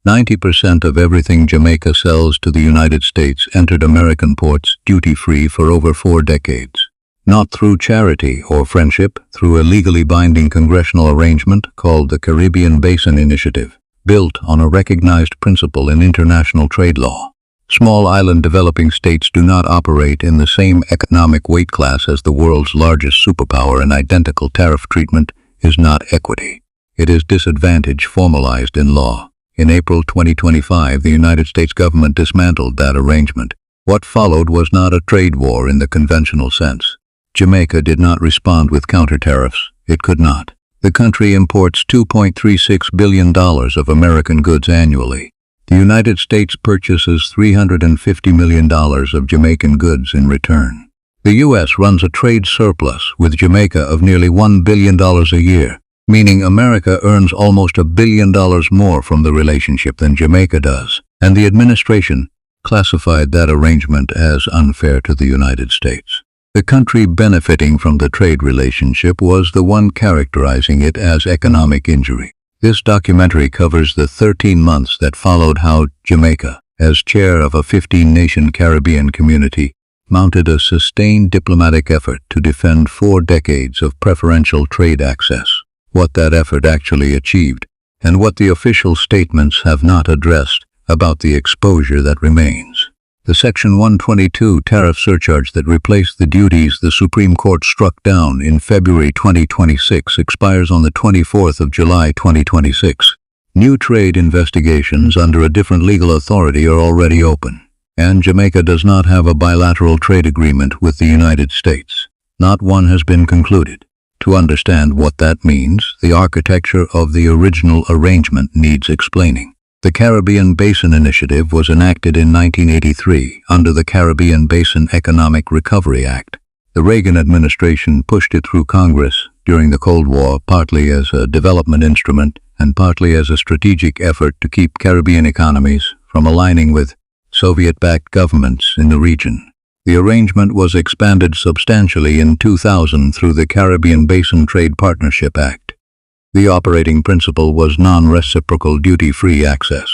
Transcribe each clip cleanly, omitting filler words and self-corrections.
90% of everything Jamaica sells to the United States entered American ports duty-free for over 4 decades. Not through charity or friendship, through a legally binding congressional arrangement called the Caribbean Basin Initiative, built on a recognized principle in international trade law. Small island developing states do not operate in the same economic weight class as the world's largest superpower, and identical tariff treatment is not equity. It is disadvantage formalized in law. In April 2025, the United States government dismantled that arrangement. What followed was not a trade war in the conventional sense. Jamaica did not respond with counter-tariffs. It could not. The country imports $2.36 billion of American goods annually. The United States purchases $350 million of Jamaican goods in return. The U.S. runs a trade surplus with Jamaica of nearly $1 billion a year, meaning America earns almost $1 billion more from the relationship than Jamaica does, and the administration classified that arrangement as unfair to the United States. The country benefiting from the trade relationship was the one characterizing it as economic injury. This documentary covers the 13 months that followed how Jamaica, as chair of a 15-nation Caribbean community, mounted a sustained diplomatic effort to defend 4 decades of preferential trade access. What that effort actually achieved, and what the official statements have not addressed about the exposure that remains. The Section 122 tariff surcharge that replaced the duties the Supreme Court struck down in February 2026 expires on the 24th of July 2026. New trade investigations under a different legal authority are already open, and Jamaica does not have a bilateral trade agreement with the United States. Not one has been concluded. To understand what that means, the architecture of the original arrangement needs explaining. The Caribbean Basin Initiative was enacted in 1983 under the Caribbean Basin Economic Recovery Act. The Reagan administration pushed it through Congress during the Cold War, partly as a development instrument and partly as a strategic effort to keep Caribbean economies from aligning with Soviet-backed governments in the region. The arrangement was expanded substantially in 2000 through the Caribbean Basin Trade Partnership Act. The operating principle was non-reciprocal duty-free access.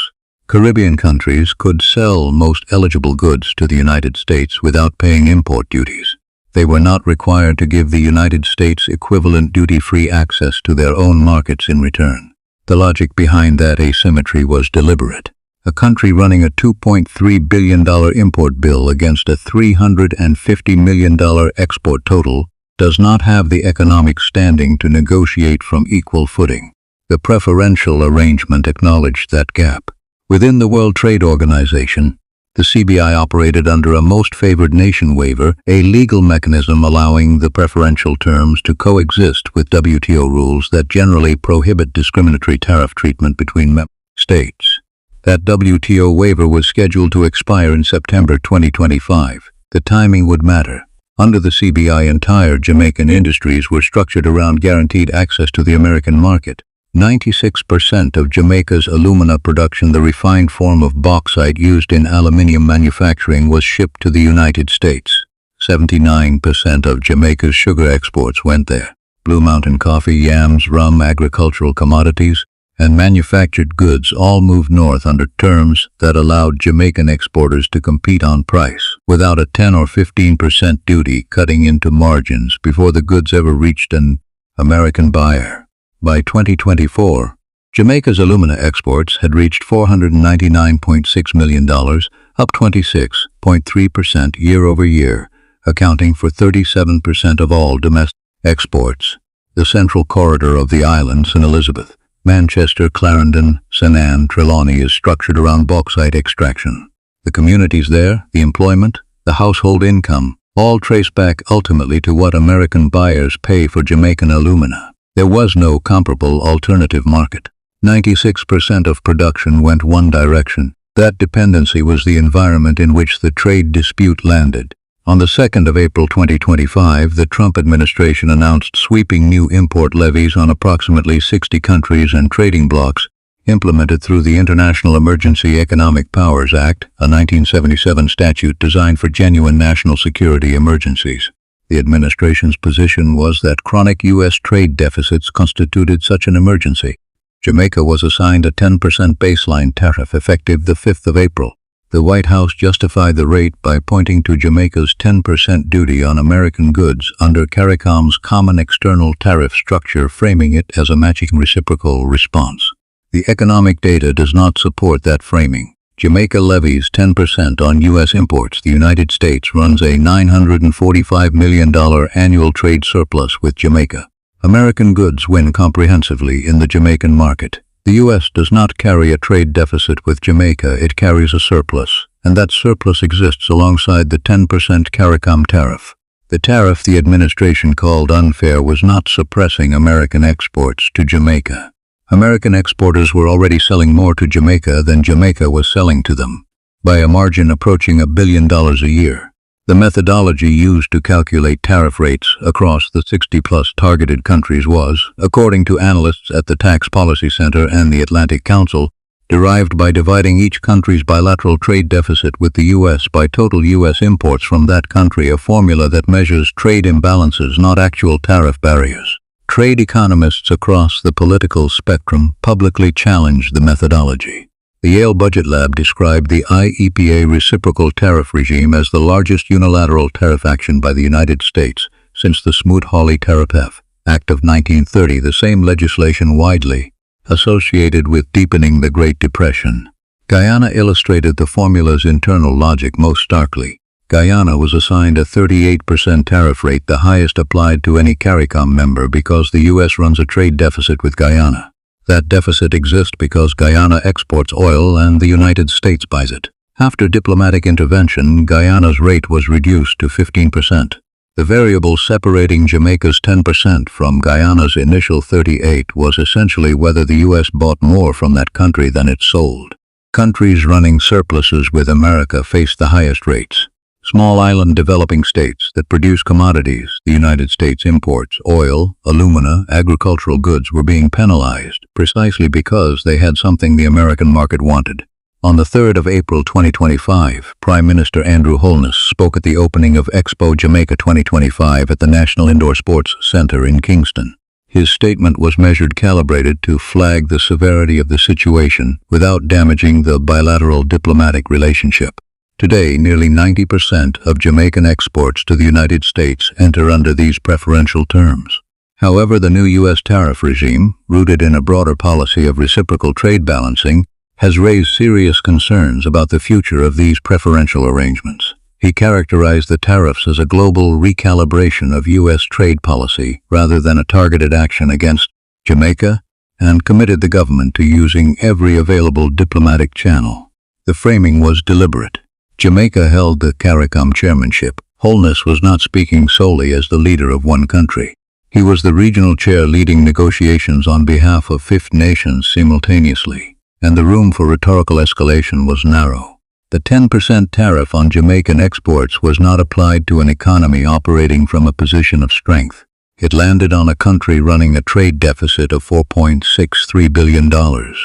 Caribbean countries could sell most eligible goods to the United States without paying import duties. They were not required to give the United States equivalent duty-free access to their own markets in return. The logic behind that asymmetry was deliberate. A country running a $2.3 billion import bill against a $350 million export total does not have the economic standing to negotiate from equal footing. The preferential arrangement acknowledged that gap. Within the World Trade Organization, the CBI operated under a most favored nation waiver, a legal mechanism allowing the preferential terms to coexist with WTO rules that generally prohibit discriminatory tariff treatment between member states. That WTO waiver was scheduled to expire in September 2025. The timing would matter. Under the CBI, entire Jamaican industries were structured around guaranteed access to the American market. 96% of Jamaica's alumina production, the refined form of bauxite used in aluminium manufacturing, was shipped to the United States. 79% of Jamaica's sugar exports went there. Blue Mountain coffee, yams, rum, agricultural commodities, and manufactured goods all moved north under terms that allowed Jamaican exporters to compete on price, without a 10 or 15% duty cutting into margins before the goods ever reached an American buyer. By 2024, Jamaica's alumina exports had reached $499.6 million, up 26.3% year over year, accounting for 37% of all domestic exports. The central corridor of the island, St. Elizabeth, Manchester, Clarendon, St. Anne, Trelawney, is structured around bauxite extraction. The communities there, the employment, the household income, all trace back ultimately to what American buyers pay for Jamaican alumina. There was no comparable alternative market. 96% of production went one direction. That dependency was the environment in which the trade dispute landed. On the 2nd of April 2025, the Trump administration announced sweeping new import levies on approximately 60 countries and trading blocs, implemented through the International Emergency Economic Powers Act, a 1977 statute designed for genuine national security emergencies. The administration's position was that chronic U.S. trade deficits constituted such an emergency. Jamaica was assigned a 10% baseline tariff effective the 5th of April. The White House justified the rate by pointing to Jamaica's 10% duty on American goods under CARICOM's common external tariff structure, framing it as a matching reciprocal response. The economic data does not support that framing. Jamaica levies 10% on U.S. imports. The United States runs a $945 million annual trade surplus with Jamaica. American goods win comprehensively in the Jamaican market. The U.S. does not carry a trade deficit with Jamaica, it carries a surplus, and that surplus exists alongside the 10% CARICOM tariff. The tariff the administration called unfair was not suppressing American exports to Jamaica. American exporters were already selling more to Jamaica than Jamaica was selling to them, by a margin approaching $1 billion a year. The methodology used to calculate tariff rates across the 60-plus targeted countries was, according to analysts at the Tax Policy Center and the Atlantic Council, derived by dividing each country's bilateral trade deficit with the U.S. by total U.S. imports from that country, a formula that measures trade imbalances, not actual tariff barriers. Trade economists across the political spectrum publicly challenged the methodology. The Yale Budget Lab described the IEPA reciprocal tariff regime as the largest unilateral tariff action by the United States since the Smoot-Hawley Tariff Act of 1930, the same legislation widely associated with deepening the Great Depression. Guyana illustrated the formula's internal logic most starkly. Guyana was assigned a 38% tariff rate, the highest applied to any CARICOM member, because the U.S. runs a trade deficit with Guyana. That deficit exists because Guyana exports oil and the United States buys it. After diplomatic intervention, Guyana's rate was reduced to 15%. The variable separating Jamaica's 10% from Guyana's initial 38% was essentially whether the U.S. bought more from that country than it sold. Countries running surpluses with America faced the highest rates. Small island developing states that produce commodities, the United States imports, oil, alumina, agricultural goods, were being penalized precisely because they had something the American market wanted. On the 3rd of April 2025, Prime Minister Andrew Holness spoke at the opening of Expo Jamaica 2025 at the National Indoor Sports Center in Kingston. His statement was measured calibrated to flag the severity of the situation without damaging the bilateral diplomatic relationship. Today, nearly 90% of Jamaican exports to the United States enter under these preferential terms. However, the new U.S. tariff regime, rooted in a broader policy of reciprocal trade balancing, has raised serious concerns about the future of these preferential arrangements. He characterized the tariffs as a global recalibration of U.S. trade policy rather than a targeted action against Jamaica, and committed the government to using every available diplomatic channel. The framing was deliberate. Jamaica held the CARICOM chairmanship. Holness was not speaking solely as the leader of one country. He was the regional chair leading negotiations on behalf of 5 nations simultaneously, and the room for rhetorical escalation was narrow. The 10% tariff on Jamaican exports was not applied to an economy operating from a position of strength. It landed on a country running a trade deficit of $4.63 billion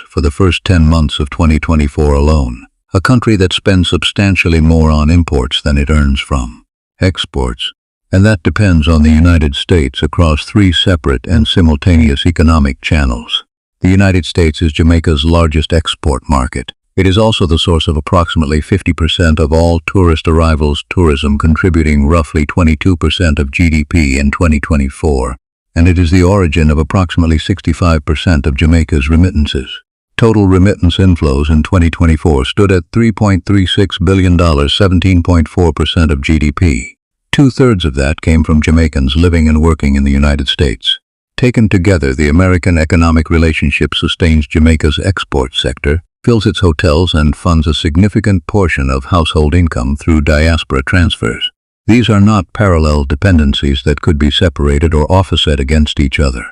for the first 10 months of 2024 alone. A country that spends substantially more on imports than it earns from exports, and that depends on the United States across 3 separate and simultaneous economic channels. The United States is Jamaica's largest export market. It is also the source of approximately 50% of all tourist arrivals, tourism contributing roughly 22% of GDP in 2024, and it is the origin of approximately 65% of Jamaica's remittances. Total remittance inflows in 2024 stood at $3.36 billion, 17.4% of GDP. 2/3 of that came from Jamaicans living and working in the United States. Taken together, the American economic relationship sustains Jamaica's export sector, fills its hotels, and funds a significant portion of household income through diaspora transfers. These are not parallel dependencies that could be separated or offset against each other.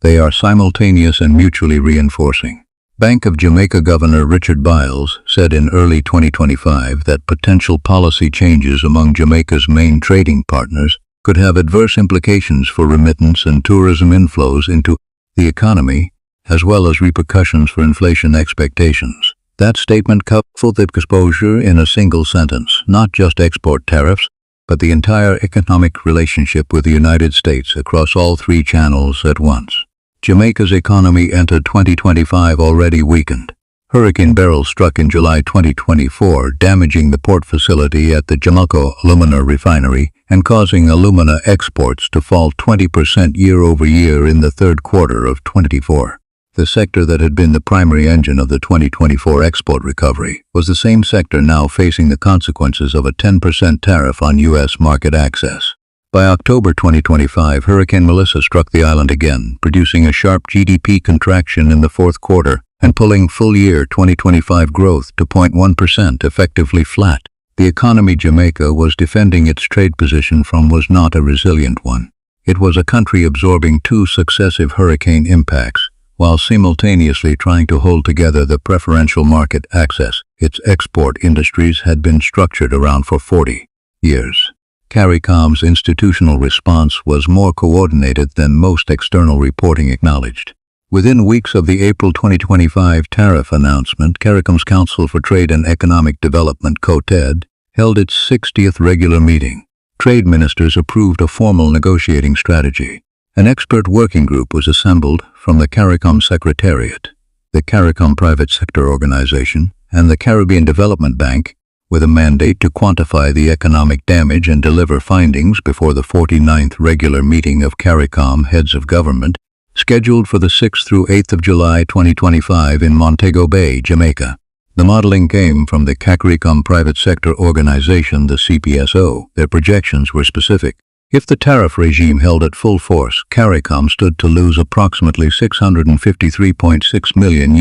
They are simultaneous and mutually reinforcing. Bank of Jamaica Governor Richard Biles said in early 2025 that potential policy changes among Jamaica's main trading partners could have adverse implications for remittance and tourism inflows into the economy, as well as repercussions for inflation expectations. That statement coupled the exposure in a single sentence, not just export tariffs, but the entire economic relationship with the United States across all 3 channels at once. Jamaica's economy entered 2025 already weakened. Hurricane Beryl struck in July 2024, damaging the port facility at the Jamaica alumina refinery and causing alumina exports to fall 20% year-over-year in the third quarter of 2024. The sector that had been the primary engine of the 2024 export recovery was the same sector now facing the consequences of a 10% tariff on U.S. market access. By October 2025, Hurricane Melissa struck the island again, producing a sharp GDP contraction in the fourth quarter and pulling full-year 2025 growth to 0.1%, effectively flat. The economy Jamaica was defending its trade position from was not a resilient one. It was a country absorbing two successive hurricane impacts, while simultaneously trying to hold together the preferential market access its export industries had been structured around for 40 years. CARICOM's institutional response was more coordinated than most external reporting acknowledged. Within weeks of the April 2025 tariff announcement, CARICOM's Council for Trade and Economic Development (COTED) held its 60th regular meeting. Trade ministers approved a formal negotiating strategy. An expert working group was assembled from the CARICOM Secretariat, the CARICOM Private Sector Organization, and the Caribbean Development Bank, with a mandate to quantify the economic damage and deliver findings before the 49th regular meeting of CARICOM Heads of Government, scheduled for the 6th through 8th of July 2025 in Montego Bay, Jamaica. The modeling came from the CARICOM Private Sector Organization, the CPSO. Their projections were specific. If the tariff regime held at full force, CARICOM stood to lose approximately $653.6 million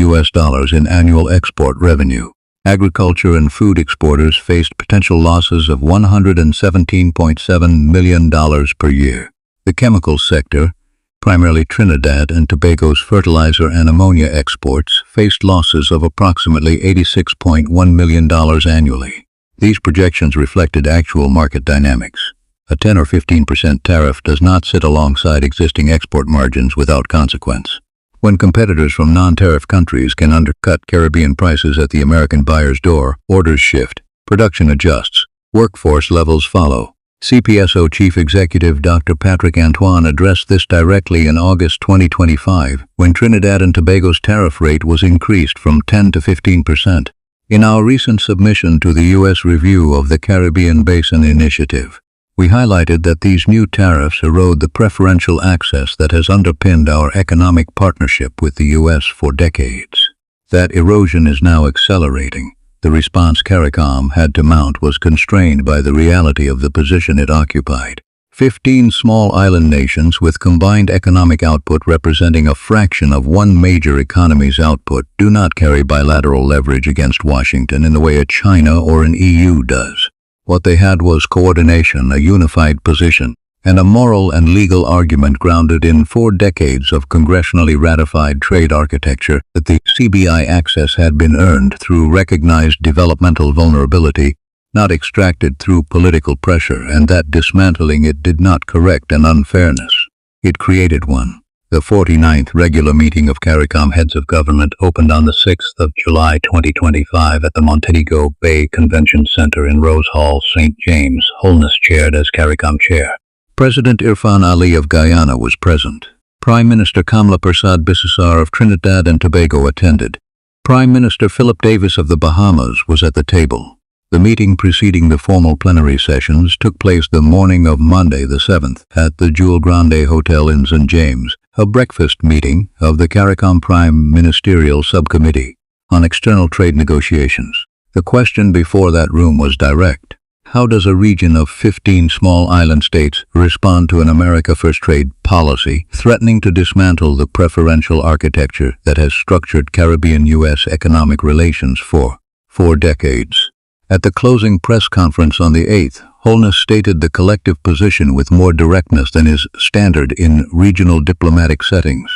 in annual export revenue. Agriculture and food exporters faced potential losses of $117.7 million per year. The chemicals sector, primarily Trinidad and Tobago's fertilizer and ammonia exports, faced losses of approximately $86.1 million annually. These projections reflected actual market dynamics. A 10 or 15% tariff does not sit alongside existing export margins without consequence. When competitors from non-tariff countries can undercut Caribbean prices at the American buyer's door, orders shift, production adjusts, workforce levels follow. CPSO Chief Executive Dr. Patrick Antoine addressed this directly in August 2025, when Trinidad and Tobago's tariff rate was increased from 10 to 15%. In our recent submission to the U.S. review of the Caribbean Basin Initiative, we highlighted that these new tariffs erode the preferential access that has underpinned our economic partnership with the U.S. for decades. That erosion is now accelerating. The response CARICOM had to mount was constrained by the reality of the position it occupied. 15 small island nations with combined economic output representing a fraction of one major economy's output do not carry bilateral leverage against Washington in the way a China or an EU does. What they had was coordination, a unified position, and a moral and legal argument grounded in 4 decades of congressionally ratified trade architecture that the CBI access had been earned through recognized developmental vulnerability, not extracted through political pressure, and that dismantling it did not correct an unfairness. It created one. The 49th regular meeting of CARICOM Heads of Government opened on the 6th of July 2025 at the Montego Bay Convention Center in Rose Hall, St. James, Holness chaired as CARICOM chair. President Irfan Ali of Guyana was present. Prime Minister Kamla Persad Bissessar of Trinidad and Tobago attended. Prime Minister Philip Davis of the Bahamas was at the table. The meeting preceding the formal plenary sessions took place the morning of Monday the 7th at the Jewel Grande Hotel in St. James, a breakfast meeting of the CARICOM Prime Ministerial Subcommittee on External Trade Negotiations. The question before that room was direct. How does a region of 15 small island states respond to an America First trade policy threatening to dismantle the preferential architecture that has structured Caribbean-U.S. economic relations for 4 decades? At the closing press conference on the 8th, Holness stated the collective position with more directness than is standard in regional diplomatic settings.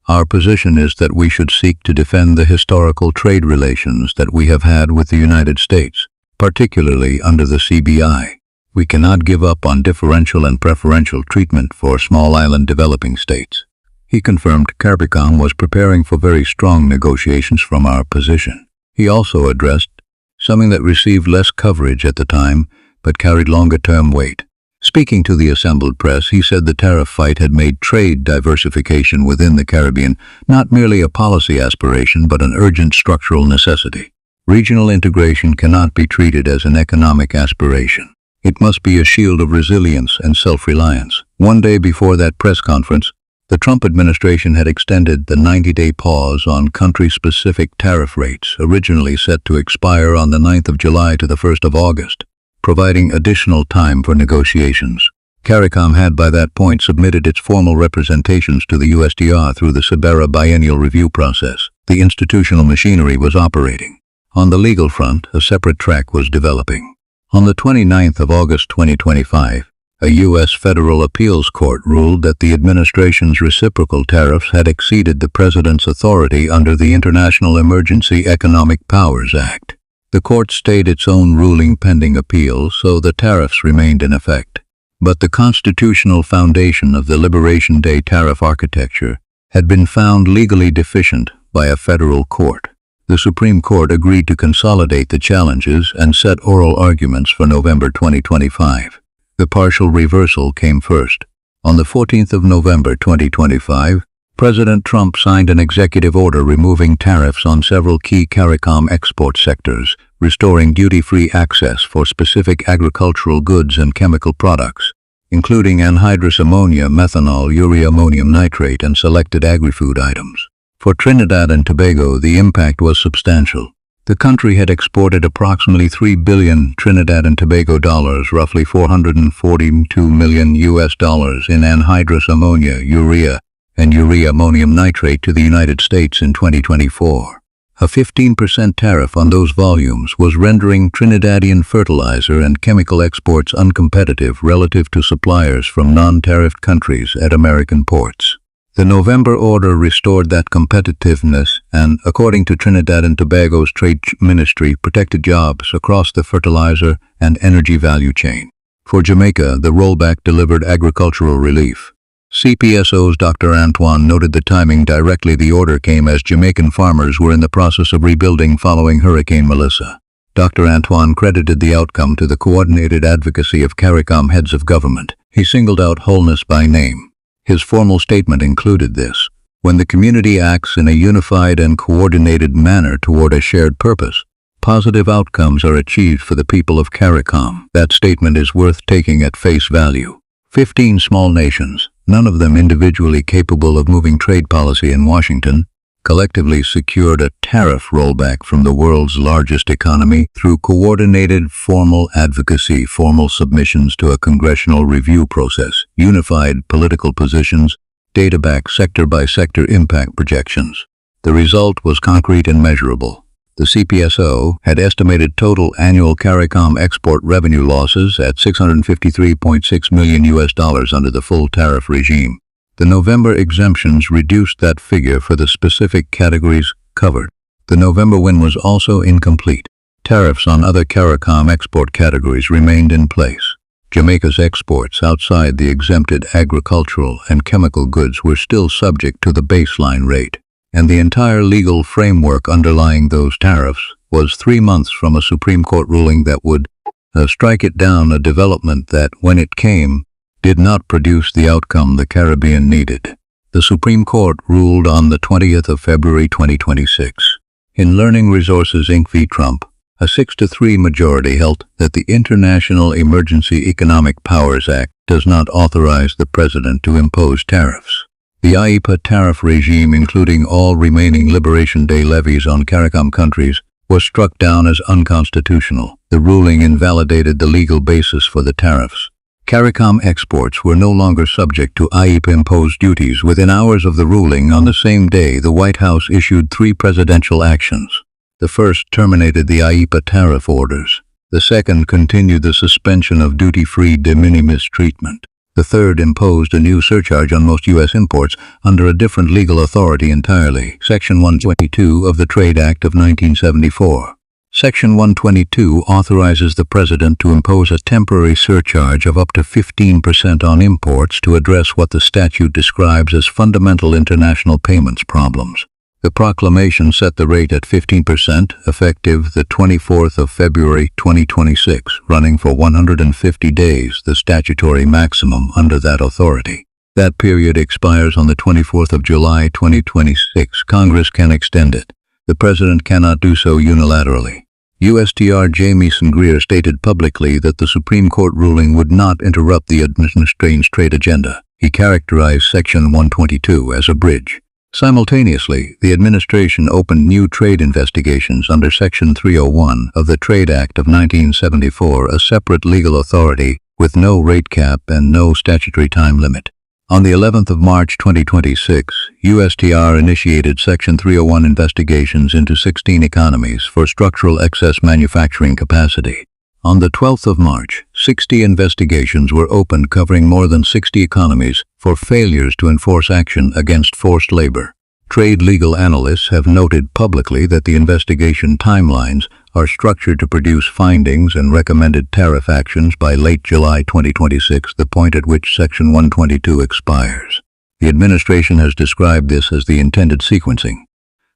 Our position is that we should seek to defend the historical trade relations that we have had with the United States, particularly under the CBI. We cannot give up on differential and preferential treatment for small island developing states. He confirmed CARICOM was preparing for very strong negotiations from our position. He also addressed something that received less coverage at the time but carried longer-term weight: Speaking to the assembled press, he said the tariff fight had made trade diversification within the Caribbean not merely a policy aspiration but an urgent structural necessity. Regional integration cannot be treated as an economic aspiration. It must be a shield of resilience and self-reliance. One day before that press conference, the Trump administration had extended the 90-day pause on country-specific tariff rates, originally set to expire on the 9th of July to the 1st of August, providing additional time for negotiations. CARICOM had by that point submitted its formal representations to the USTR through the Sabera biennial review process. The institutional machinery was operating. On the legal front, a separate track was developing. On the 29th of August 2025, a U.S. federal appeals court ruled that the administration's reciprocal tariffs had exceeded the president's authority under the International Emergency Economic Powers Act. The court stayed its own ruling pending appeal, so the tariffs remained in effect. But the constitutional foundation of the Liberation Day tariff architecture had been found legally deficient by a federal court. The Supreme Court agreed to consolidate the challenges and set oral arguments for November 2025. The partial reversal came first. On the 14th of November 2025, President Trump signed an executive order removing tariffs on several key CARICOM export sectors, restoring duty-free access for specific agricultural goods and chemical products, including anhydrous ammonia, methanol, urea ammonium nitrate, and selected agri-food items. For Trinidad and Tobago, the impact was substantial. The country had exported approximately $3 billion Trinidad and Tobago dollars, roughly $442 million US dollars in anhydrous ammonia, urea, and urea ammonium nitrate to the United States in 2024. A 15% tariff on those volumes was rendering Trinidadian fertilizer and chemical exports uncompetitive relative to suppliers from non-tariffed countries at American ports. The November order restored that competitiveness and, according to Trinidad and Tobago's Trade Ministry, protected jobs across the fertilizer and energy value chain. For Jamaica, the rollback delivered agricultural relief. CPSO's Dr. Antoine noted the timing directly. The order came as Jamaican farmers were in the process of rebuilding following Hurricane Melissa. Dr. Antoine credited the outcome to the coordinated advocacy of CARICOM heads of government. He singled out wholeness by name. His formal statement included this: when the community acts in a unified and coordinated manner toward a shared purpose, positive outcomes are achieved for the people of CARICOM. That statement is worth taking at face value. 15 small nations, none of them individually capable of moving trade policy in Washington, collectively secured a tariff rollback from the world's largest economy through coordinated formal advocacy, formal submissions to a congressional review process, unified political positions, data-backed sector-by-sector impact projections. The result was concrete and measurable. The CPSO had estimated total annual CARICOM export revenue losses at $653.6 million US dollars under the full tariff regime. The November exemptions reduced that figure for the specific categories covered. The November win was also incomplete. Tariffs on other CARICOM export categories remained in place. Jamaica's exports outside the exempted agricultural and chemical goods were still subject to the baseline rate, and the entire legal framework underlying those tariffs was 3 months from a Supreme Court ruling that would strike it down, a development that, when it came, did not produce the outcome the Caribbean needed. The Supreme Court ruled on the 20th of February 2026. In Learning Resources Inc. v. Trump, a 6-3 majority held that the International Emergency Economic Powers Act does not authorize the president to impose tariffs. The IEPA tariff regime, including all remaining Liberation Day levies on CARICOM countries, was struck down as unconstitutional. The ruling invalidated the legal basis for the tariffs. CARICOM exports were no longer subject to IEPA-imposed duties. Within hours of the ruling, on the same day, the White House issued 3 presidential actions. The first terminated the IEPA tariff orders. The second continued the suspension of duty-free de minimis treatment. The third imposed a new surcharge on most U.S. imports under a different legal authority entirely, Section 122 of the Trade Act of 1974. Section 122 authorizes the President to impose a temporary surcharge of up to 15% on imports to address what the statute describes as fundamental international payments problems. The proclamation set the rate at 15%, effective the 24th of February 2026, running for 150 days, the statutory maximum under that authority. That period expires on the 24th of July 2026. Congress can extend it. The President cannot do so unilaterally. USTR Jamieson Greer stated publicly that the Supreme Court ruling would not interrupt the administration's trade agenda. He characterized Section 122 as a bridge. Simultaneously, the administration opened new trade investigations under Section 301 of the Trade Act of 1974, a separate legal authority with no rate cap and no statutory time limit. On the 11th of March 2026, USTR initiated Section 301 investigations into 16 economies for structural excess manufacturing capacity. On the 12th of March, 60 investigations were opened covering more than 60 economies for failures to enforce action against forced labor. Trade legal analysts have noted publicly that the investigation timelines are structured to produce findings and recommended tariff actions by late July 2026, the point at which Section 122 expires. The administration has described this as the intended sequencing.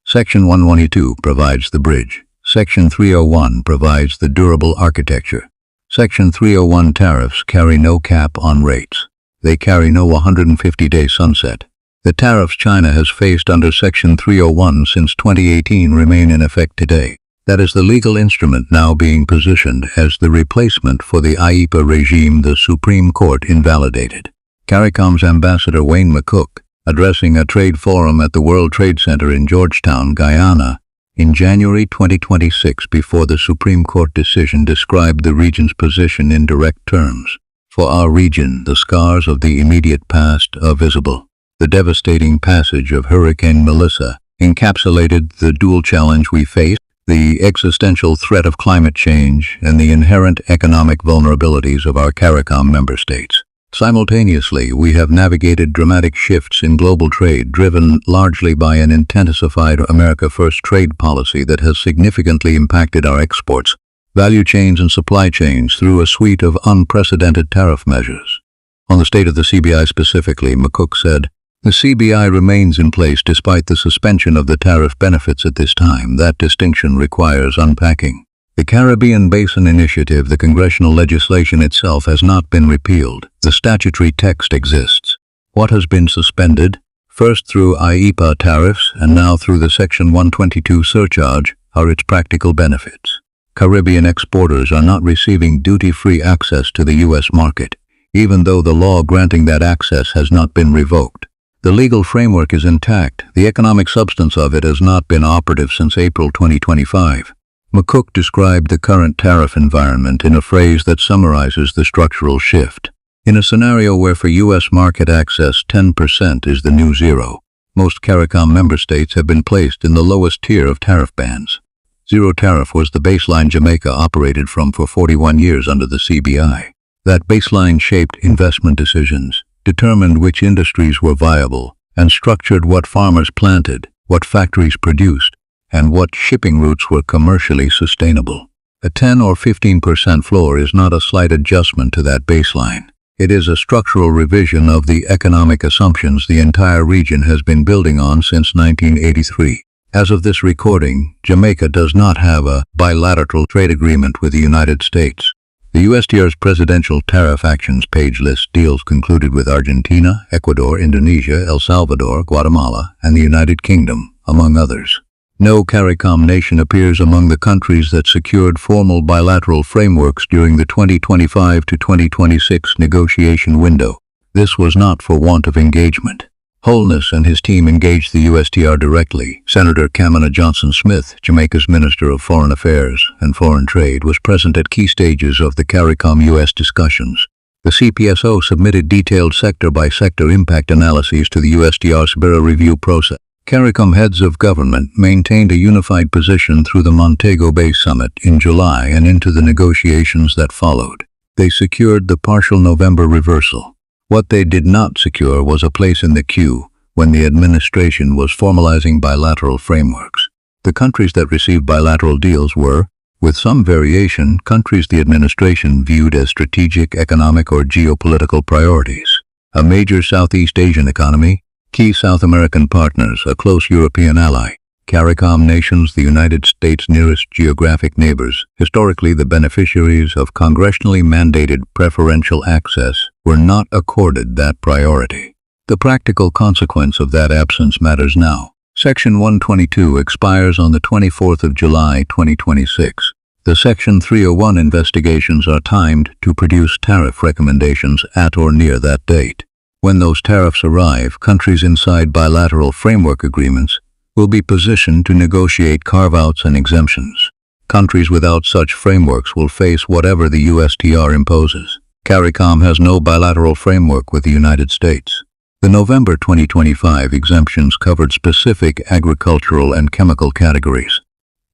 Section 122 provides the bridge. Section 301 provides the durable architecture. Section 301 tariffs carry no cap on rates. They carry no 150-day sunset. The tariffs China has faced under Section 301 since 2018 remain in effect today. That is the legal instrument now being positioned as the replacement for the IEEPA regime the Supreme Court invalidated. CARICOM's Ambassador Wayne McCook, addressing a trade forum at the World Trade Center in Georgetown, Guyana, in January 2026 before the Supreme Court decision, described the region's position in direct terms. For our region, the scars of the immediate past are visible. The devastating passage of Hurricane Melissa encapsulated the dual challenge we face, the existential threat of climate change and the inherent economic vulnerabilities of our CARICOM member states. Simultaneously, we have navigated dramatic shifts in global trade driven largely by an intensified America First trade policy that has significantly impacted our exports, value chains and supply chains through a suite of unprecedented tariff measures. On the state of the CBI specifically, McCook said, "The CBI remains in place despite the suspension of the tariff benefits at this time. That distinction requires unpacking. The Caribbean Basin Initiative, the congressional legislation itself, has not been repealed. The statutory text exists. What has been suspended, first through IEEPA tariffs and now through the Section 122 surcharge, are its practical benefits. Caribbean exporters are not receiving duty-free access to the U.S. market, even though the law granting that access has not been revoked. The legal framework is intact. The economic substance of it has not been operative since April 2025. McCook described the current tariff environment in a phrase that summarizes the structural shift. In a scenario where for U.S. market access 10% is the new zero, most CARICOM member states have been placed in the lowest tier of tariff bands. Zero tariff was the baseline Jamaica operated from for 41 years under the CBI. That baseline shaped investment decisions, determined which industries were viable, and structured what farmers planted, what factories produced, and what shipping routes were commercially sustainable. A 10 or 15% floor is not a slight adjustment to that baseline. It is a structural revision of the economic assumptions the entire region has been building on since 1983. As of this recording, Jamaica does not have a bilateral trade agreement with the United States. The USTR's presidential tariff actions page lists deals concluded with Argentina, Ecuador, Indonesia, El Salvador, Guatemala, and the United Kingdom, among others. No CARICOM nation appears among the countries that secured formal bilateral frameworks during the 2025 to 2026 negotiation window. This was not for want of engagement. Holness and his team engaged the USTR directly. Senator Kamina Johnson-Smith, Jamaica's Minister of Foreign Affairs and Foreign Trade, was present at key stages of the CARICOM-US discussions. The CPSO submitted detailed sector-by-sector impact analyses to the USTR's bureau review process. CARICOM heads of government maintained a unified position through the Montego Bay Summit in July and into the negotiations that followed. They secured the partial November reversal. What they did not secure was a place in the queue when the administration was formalizing bilateral frameworks. The countries that received bilateral deals were, with some variation, countries the administration viewed as strategic, economic, or geopolitical priorities. A major Southeast Asian economy, Key South American partners, a close European ally. CARICOM nations, the United States' nearest geographic neighbors, historically the beneficiaries of congressionally mandated preferential access, were not accorded that priority. The practical consequence of that absence matters now. Section 122 expires on the 24th of July 2026. The Section 301 investigations are timed to produce tariff recommendations at or near that date. When those tariffs arrive, countries inside bilateral framework agreements will be positioned to negotiate carve-outs and exemptions. Countries without such frameworks will face whatever the USTR imposes. CARICOM has no bilateral framework with the United States. The November 2025 exemptions covered specific agricultural and chemical categories.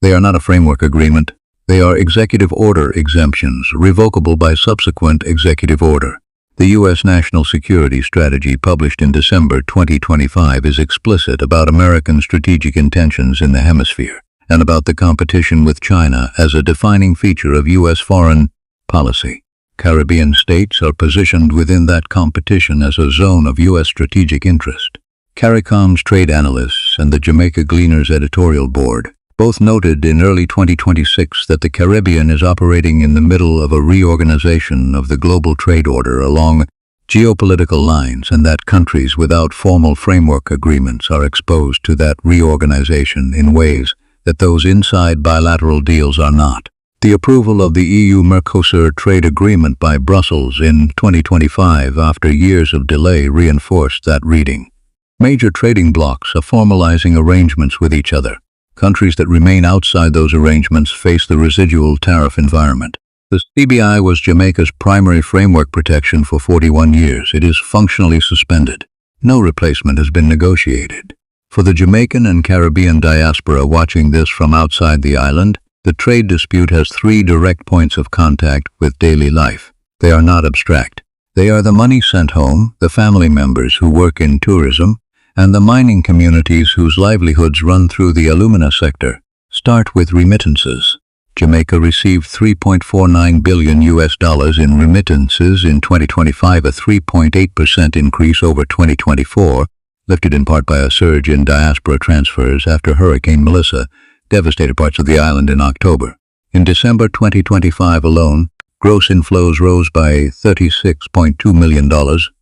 They are not a framework agreement. They are executive order exemptions, revocable by subsequent executive order. The U.S. National Security Strategy published in December 2025 is explicit about American strategic intentions in the hemisphere and about the competition with China as a defining feature of U.S. foreign policy. Caribbean states are positioned within that competition as a zone of U.S. strategic interest. CARICOM's trade analysts and the Jamaica Gleaners editorial board both noted in early 2026 that the Caribbean is operating in the middle of a reorganization of the global trade order along geopolitical lines, and that countries without formal framework agreements are exposed to that reorganization in ways that those inside bilateral deals are not. The approval of the EU-Mercosur trade agreement by Brussels in 2025 after years of delay reinforced that reading. Major trading blocs are formalizing arrangements with each other. Countries that remain outside those arrangements face the residual tariff environment. The CBI was Jamaica's primary framework protection for 41 years. It is functionally suspended. No replacement has been negotiated. For the Jamaican and Caribbean diaspora watching this from outside the island, the trade dispute has three direct points of contact with daily life. They are not abstract. They are the money sent home, the family members who work in tourism, and the mining communities whose livelihoods run through the alumina sector. Start with remittances. Jamaica received $3.49 billion in remittances in 2025, a 3.8% increase over 2024, lifted in part by a surge in diaspora transfers after Hurricane Melissa devastated parts of the island in October. In December 2025 alone, gross inflows rose by $36.2 million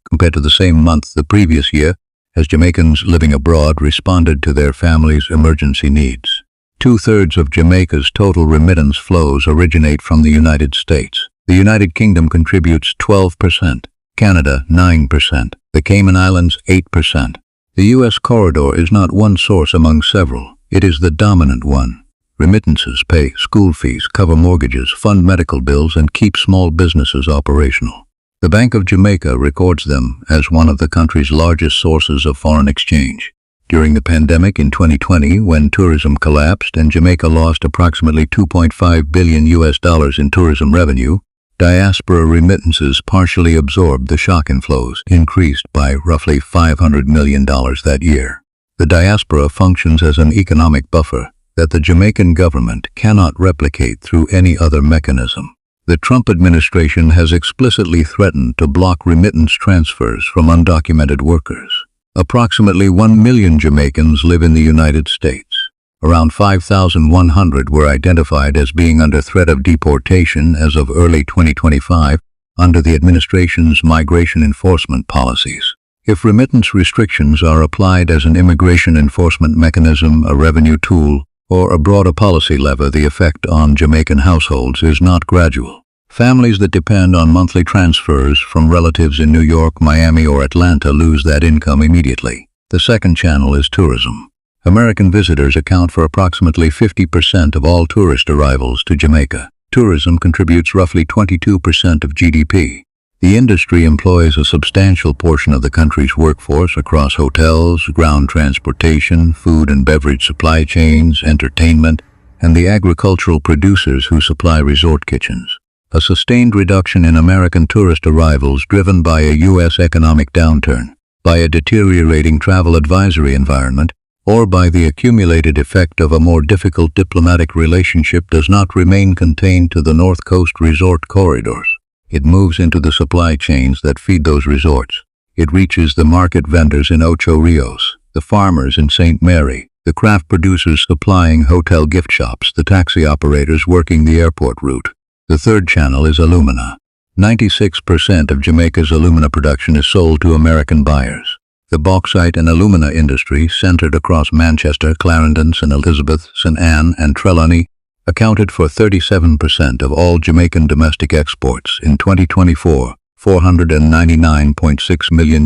compared to the same month the previous year, as Jamaicans living abroad responded to their families' emergency needs. 2/3 of Jamaica's total remittance flows originate from the United States. The United Kingdom contributes 12%, Canada 9%, the Cayman Islands 8%. The U.S. corridor is not one source among several. It is the dominant one. Remittances pay school fees, cover mortgages, fund medical bills, and keep small businesses operational. The Bank of Jamaica records them as one of the country's largest sources of foreign exchange. During the pandemic in 2020, when tourism collapsed and Jamaica lost approximately $2.5 billion in tourism revenue, diaspora remittances partially absorbed the shock inflows, increased by roughly $500 million that year. The diaspora functions as an economic buffer that the Jamaican government cannot replicate through any other mechanism. The Trump administration has explicitly threatened to block remittance transfers from undocumented workers. Approximately 1 million Jamaicans live in the United States. Around 5,100 were identified as being under threat of deportation as of early 2025 under the administration's migration enforcement policies. If remittance restrictions are applied as an immigration enforcement mechanism, a revenue tool, or a broader policy lever, the effect on Jamaican households is not gradual. Families that depend on monthly transfers from relatives in New York, Miami, or Atlanta lose that income immediately. The second channel is tourism. American visitors account for approximately 50% of all tourist arrivals to Jamaica. Tourism contributes roughly 22% of GDP. The industry employs a substantial portion of the country's workforce across hotels, ground transportation, food and beverage supply chains, entertainment, and the agricultural producers who supply resort kitchens. A sustained reduction in American tourist arrivals driven by a U.S. economic downturn, by a deteriorating travel advisory environment, or by the accumulated effect of a more difficult diplomatic relationship does not remain contained to the North Coast resort corridors. It moves into the supply chains that feed those resorts. It reaches the market vendors in Ocho Rios, the farmers in St. Mary, the craft producers supplying hotel gift shops, the taxi operators working the airport route. The third channel is alumina. 96% of Jamaica's alumina production is sold to American buyers. The bauxite and alumina industry, centered across Manchester, Clarendon, St. Elizabeth, St. Anne, and Trelawney, accounted for 37% of all Jamaican domestic exports in 2024, $499.6 million.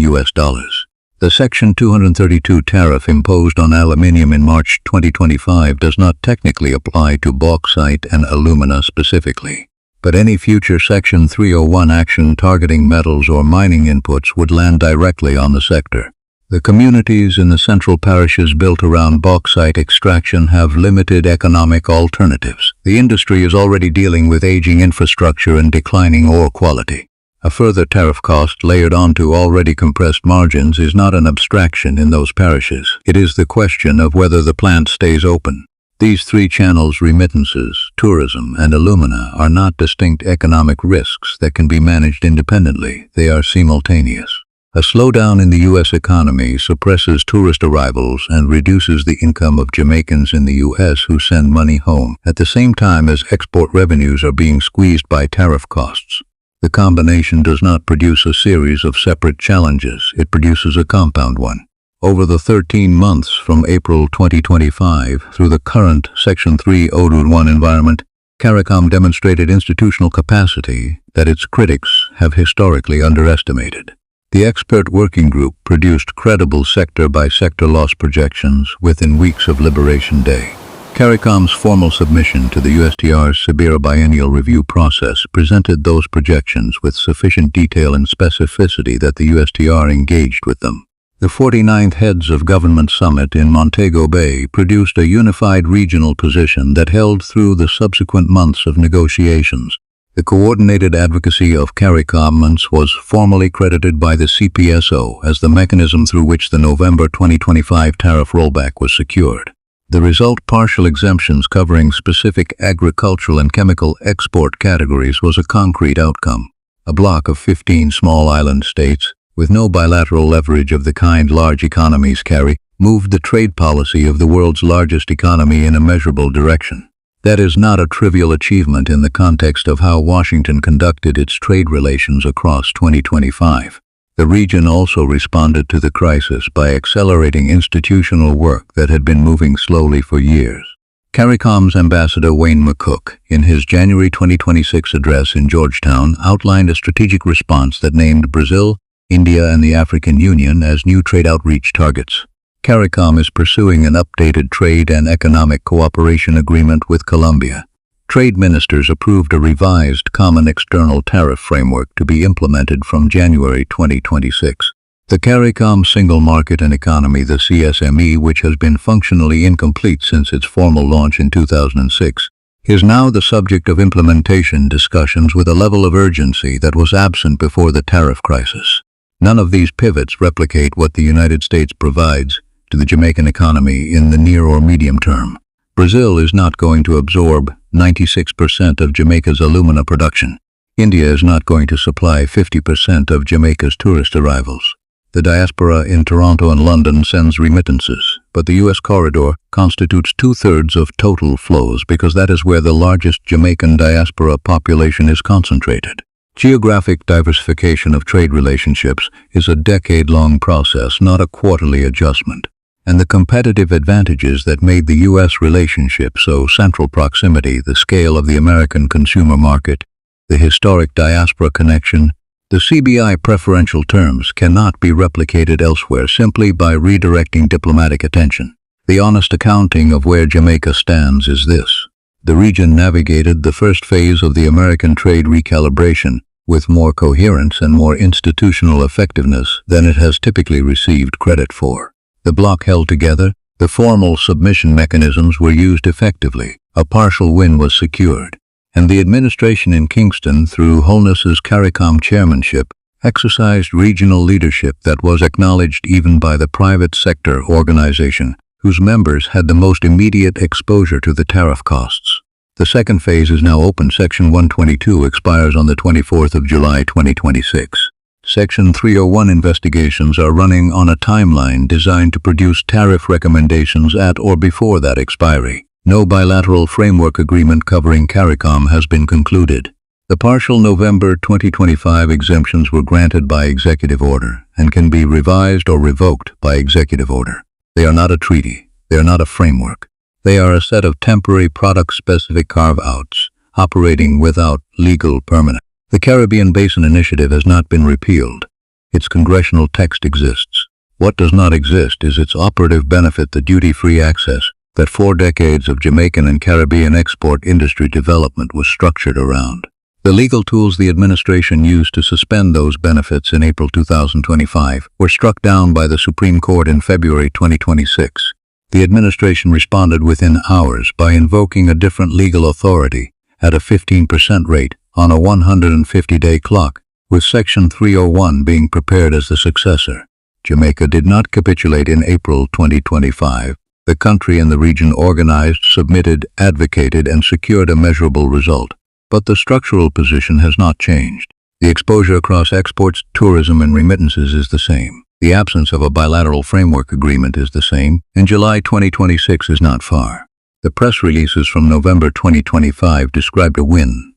The Section 232 tariff imposed on aluminium in March 2025 does not technically apply to bauxite and alumina specifically, but any future Section 301 action targeting metals or mining inputs would land directly on the sector. The communities in the central parishes built around bauxite extraction have limited economic alternatives. The industry is already dealing with aging infrastructure and declining ore quality. A further tariff cost layered onto already compressed margins is not an abstraction in those parishes. It is the question of whether the plant stays open. These three channels, remittances, tourism, and alumina, are not distinct economic risks that can be managed independently. They are simultaneous. A slowdown in the U.S. economy suppresses tourist arrivals and reduces the income of Jamaicans in the U.S. who send money home, at the same time as export revenues are being squeezed by tariff costs. The combination does not produce a series of separate challenges, it produces a compound one. Over the 13 months from April 2025 through the current Section 301 environment, CARICOM demonstrated institutional capacity that its critics have historically underestimated. The expert working group produced credible sector-by-sector loss projections within weeks of Liberation Day. CARICOM's formal submission to the USTR's Severe Biennial Review process presented those projections with sufficient detail and specificity that the USTR engaged with them. The 49th Heads of Government Summit in Montego Bay produced a unified regional position that held through the subsequent months of negotiations. The coordinated advocacy of CARICOM was formally credited by the CPSO as the mechanism through which the November 2025 tariff rollback was secured. The result, partial exemptions covering specific agricultural and chemical export categories, was a concrete outcome. A bloc of 15 small island states, with no bilateral leverage of the kind large economies carry, moved the trade policy of the world's largest economy in a measurable direction. That is not a trivial achievement in the context of how Washington conducted its trade relations across 2025. The region also responded to the crisis by accelerating institutional work that had been moving slowly for years. CARICOM's Ambassador Wayne McCook, in his January 2026 address in Georgetown, outlined a strategic response that named Brazil, India, and the African Union as new trade outreach targets. CARICOM is pursuing an updated trade and economic cooperation agreement with Colombia. Trade ministers approved a revised common external tariff framework to be implemented from January 2026. The CARICOM Single Market and Economy, the CSME, which has been functionally incomplete since its formal launch in 2006, is now the subject of implementation discussions with a level of urgency that was absent before the tariff crisis. None of these pivots replicate what the United States provides to the Jamaican economy in the near or medium term. Brazil is not going to absorb 96% of Jamaica's alumina production. India is not going to supply 50% of Jamaica's tourist arrivals. The diaspora in Toronto and London sends remittances, but the U.S. corridor constitutes 2/3 of total flows because that is where the largest Jamaican diaspora population is concentrated. Geographic diversification of trade relationships is a decade-long process, not a quarterly adjustment. And the competitive advantages that made the U.S. relationship so central, proximity, the scale of the American consumer market, the historic diaspora connection, the CBI preferential terms, cannot be replicated elsewhere simply by redirecting diplomatic attention. The honest accounting of where Jamaica stands is this. The region navigated the first phase of the American trade recalibration with more coherence and more institutional effectiveness than it has typically received credit for. The bloc held together, the formal submission mechanisms were used effectively, a partial win was secured, and the administration in Kingston, through Holness's CARICOM chairmanship, exercised regional leadership that was acknowledged even by the private sector organization, whose members had the most immediate exposure to the tariff costs. The second phase is now open. Section 122 expires on the 24th of July 2026. Section 301 investigations are running on a timeline designed to produce tariff recommendations at or before that expiry. No bilateral framework agreement covering CARICOM has been concluded. The partial November 2025 exemptions were granted by executive order and can be revised or revoked by executive order. They are not a treaty. They are not a framework. They are a set of temporary product-specific carve-outs, operating without legal permanence. The Caribbean Basin Initiative has not been repealed. Its congressional text exists. What does not exist is its operative benefit, the duty-free access that 4 decades of Jamaican and Caribbean export industry development was structured around. The legal tools the administration used to suspend those benefits in April 2025 were struck down by the Supreme Court in February 2026. The administration responded within hours by invoking a different legal authority at a 15% rate on a 150-day clock, with Section 301 being prepared as the successor. Jamaica did not capitulate in April 2025. The country and the region organized, submitted, advocated, and secured a measurable result. But the structural position has not changed. The exposure across exports, tourism, and remittances is the same. The absence of a bilateral framework agreement is the same, and July 2026 is not far. The press releases from November 2025 described a win.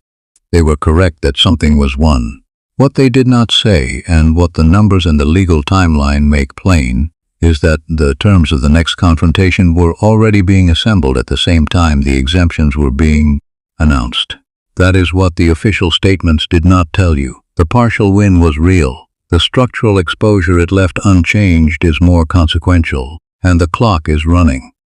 They were correct that something was won. What they did not say, and what the numbers and the legal timeline make plain, is that the terms of the next confrontation were already being assembled at the same time the exemptions were being announced. That is what the official statements did not tell you. The partial win was real. The structural exposure it left unchanged is more consequential, and the clock is running.